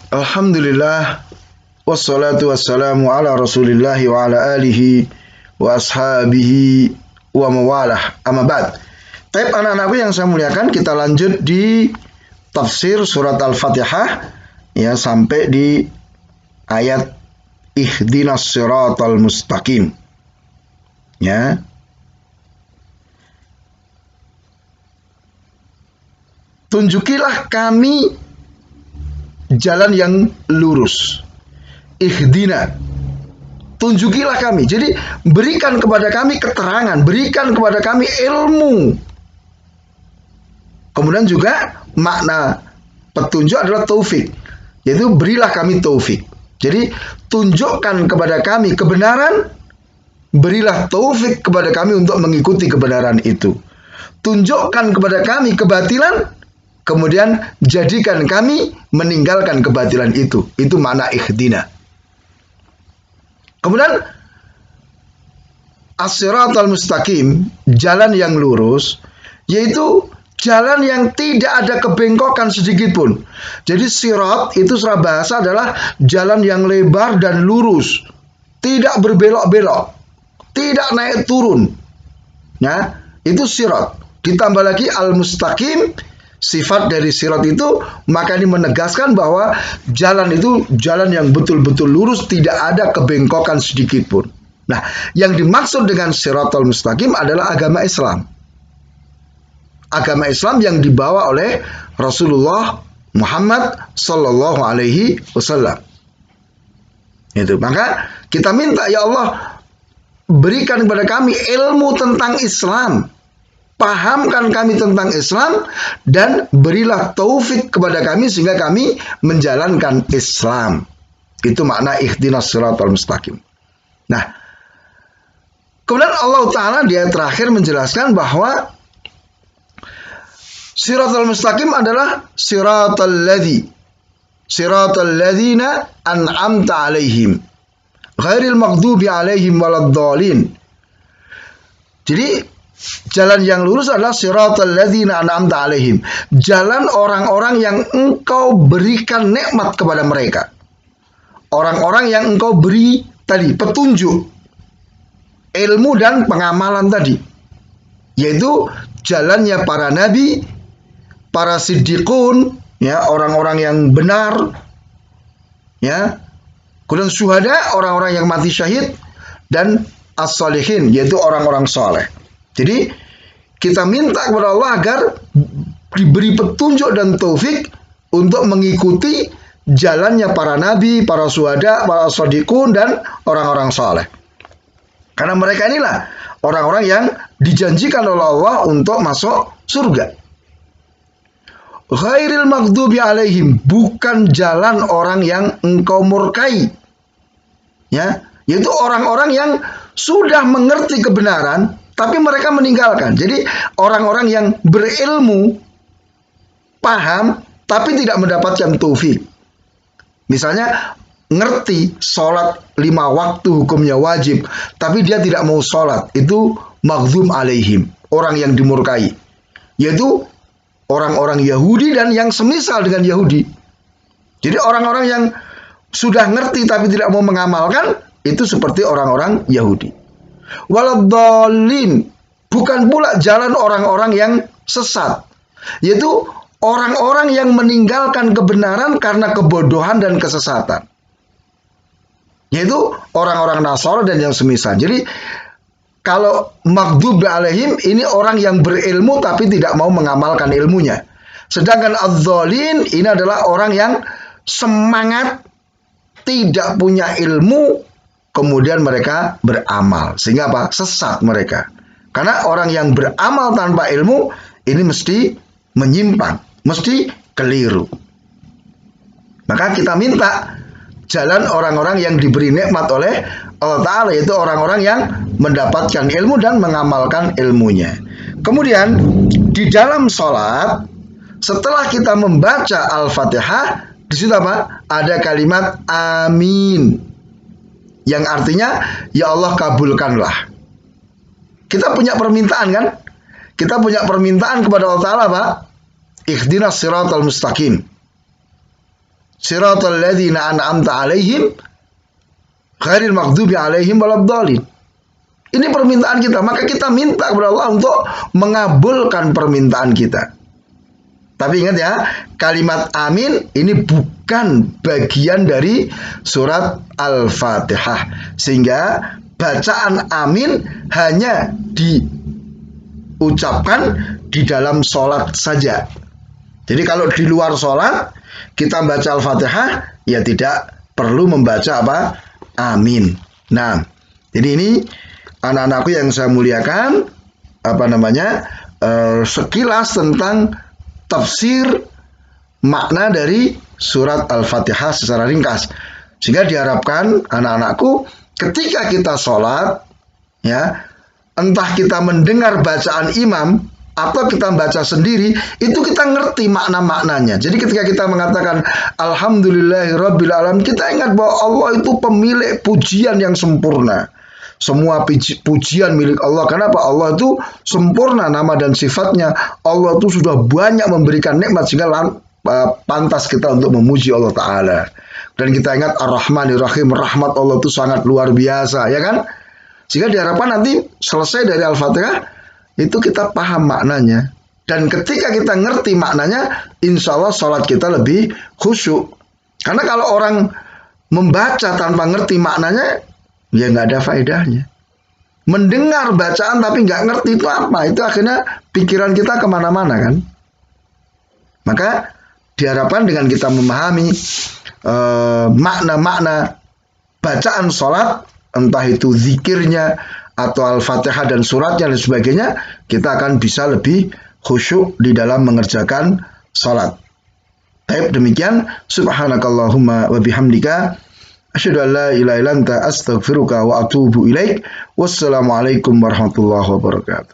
Alhamdulillah wassalatu wassalamu ala Rasulillah wa ala alihi wa ashabihi wa mawalah. Amma ba'd. Baik anak-anakku yang saya muliakan, kita lanjut di tafsir surat Al-Fatihah ya sampai di ayat ihdinas siratal mustaqim. Ya. Tunjukilah kami jalan yang lurus. Ihdina. Tunjukilah kami. Jadi berikan kepada kami keterangan, berikan kepada kami ilmu. Kemudian juga makna petunjuk adalah taufik. Yaitu berilah kami taufik. Jadi tunjukkan kepada kami kebenaran, berilah taufik kepada kami untuk mengikuti kebenaran itu. Tunjukkan kepada kami kebatilan, kemudian jadikan kami meninggalkan kebatilan itu. Itu makna ihdina. Kemudian as-siratal mustaqim, jalan yang lurus, yaitu jalan yang tidak ada kebengkokan sedikit pun. Jadi sirat itu secara bahasa adalah jalan yang lebar dan lurus, tidak berbelok-belok, tidak naik turun. Ya, itu sirat. Ditambah lagi al-mustaqim, sifat dari sirat itu, maka ini menegaskan bahwa jalan itu jalan yang betul-betul lurus, tidak ada kebengkokan sedikit pun. Nah, yang dimaksud dengan siratal mustaqim adalah agama Islam. Agama Islam yang dibawa oleh Rasulullah Muhammad Sallallahu Alaihi Wasallam. Itu, maka kita minta, ya Allah, berikan kepada kami ilmu tentang Islam. Pahamkan kami tentang Islam dan berilah taufik kepada kami sehingga kami menjalankan Islam. Itu makna ihdinas siratal mustaqim. Nah, kemudian Allah Ta'ala di ayat terakhir menjelaskan bahwa siratal mustaqim adalah siratal ladzina an'amta alaihim ghairil maghdubi alaihim waladdallin. Jadi jalan yang lurus adalah siratal ladzina an'amta alaihim, jalan orang-orang yang engkau berikan nikmat kepada mereka, orang-orang yang engkau beri tadi petunjuk, ilmu dan pengamalan tadi, yaitu jalannya para nabi, para siddiqun, ya, orang-orang yang benar, ya, kemudian syuhada, orang-orang yang mati syahid, dan as-salihin, yaitu orang-orang soleh. Jadi kita minta kepada Allah agar diberi petunjuk dan taufik untuk mengikuti jalannya para nabi, para syuhada, para shadiqun, dan orang-orang soleh. Karena mereka inilah orang-orang yang dijanjikan oleh Allah untuk masuk surga. Ghairil maghdubi alaihim, bukan jalan orang yang engkau murkai. Ya, yaitu orang-orang yang sudah mengerti kebenaran tapi mereka meninggalkan. Jadi orang-orang yang berilmu, paham, tapi tidak mendapatkan taufik. Misalnya ngerti sholat 5 waktu hukumnya wajib, tapi dia tidak mau sholat. Itu maghdum alaihim, orang yang dimurkai. Yaitu orang-orang Yahudi dan yang semisal dengan Yahudi. Jadi orang-orang yang sudah ngerti tapi tidak mau mengamalkan, itu seperti orang-orang Yahudi. Waladdallin, bukan pula jalan orang-orang yang sesat, yaitu orang-orang yang meninggalkan kebenaran karena kebodohan dan kesesatan, yaitu orang-orang Nasara dan yang semisal. Jadi kalau maghdub alaihim ini orang yang berilmu tapi tidak mau mengamalkan ilmunya. Sedangkan adz-dzalin ini adalah orang yang semangat, tidak punya ilmu, kemudian mereka beramal. Sehingga apa? Sesat mereka. Karena orang yang beramal tanpa ilmu ini mesti menyimpang, mesti keliru. Maka kita minta jalan orang-orang yang diberi nikmat oleh Allah Ta'ala, yaitu orang-orang yang mendapatkan ilmu dan mengamalkan ilmunya. Kemudian di dalam sholat, setelah kita membaca Al-Fatihah, di situ apa? Ada kalimat amin, yang artinya ya Allah kabulkanlah. Kita punya permintaan kan? Kita punya permintaan kepada Allah Ta'ala, Pak. Ihdinas siratal mustaqim. siratal ladzina an'amta 'alaihim ghairil maghdubi 'alaihim waladdallin. Ini permintaan kita, maka kita minta kepada Allah untuk mengabulkan permintaan kita. Tapi ingat ya, kalimat amin ini bukan bagian dari surat Al-Fatihah. Sehingga bacaan amin hanya diucapkan di dalam sholat saja. Jadi kalau di luar sholat kita baca Al-Fatihah, ya tidak perlu membaca apa? Amin. Nah, jadi ini anak-anakku yang saya muliakan, sekilas tentang tafsir makna dari surat Al-Fatihah secara ringkas. Sehingga diharapkan anak-anakku ketika kita sholat, ya, entah kita mendengar bacaan imam atau kita baca sendiri, itu kita ngerti makna-maknanya. Jadi ketika kita mengatakan Alhamdulillahirabbil alamin, kita ingat bahwa Allah itu pemilik pujian yang sempurna. Semua pujian milik Allah. Kenapa? Allah itu sempurna nama dan sifatnya. Allah itu sudah banyak memberikan nikmat sehingga pantas kita untuk memuji Allah Ta'ala. Dan kita ingat Ar-Rahmanir Rahim, rahmat Allah itu sangat luar biasa, ya kan? Sehingga diharapkan nanti selesai dari Al-Fatihah itu kita paham maknanya. Dan ketika kita ngerti maknanya, insya Allah sholat kita lebih khusyuk. Karena kalau orang membaca tanpa ngerti maknanya, ya nggak ada faedahnya. Mendengar bacaan tapi nggak ngerti itu apa, itu akhirnya pikiran kita kemana-mana kan. Maka diharapkan dengan kita memahami makna-makna bacaan sholat, entah itu zikirnya atau Al-Fatihah dan suratnya dan sebagainya, kita akan bisa lebih khusyuk di dalam mengerjakan sholat. Baik, demikian. Subhanakallahumma wa bihamdika asyhadu an la ilaha illa anta astaghfiruka wa atubu ilaik. Wassalamualaikum warahmatullahi wabarakatuh.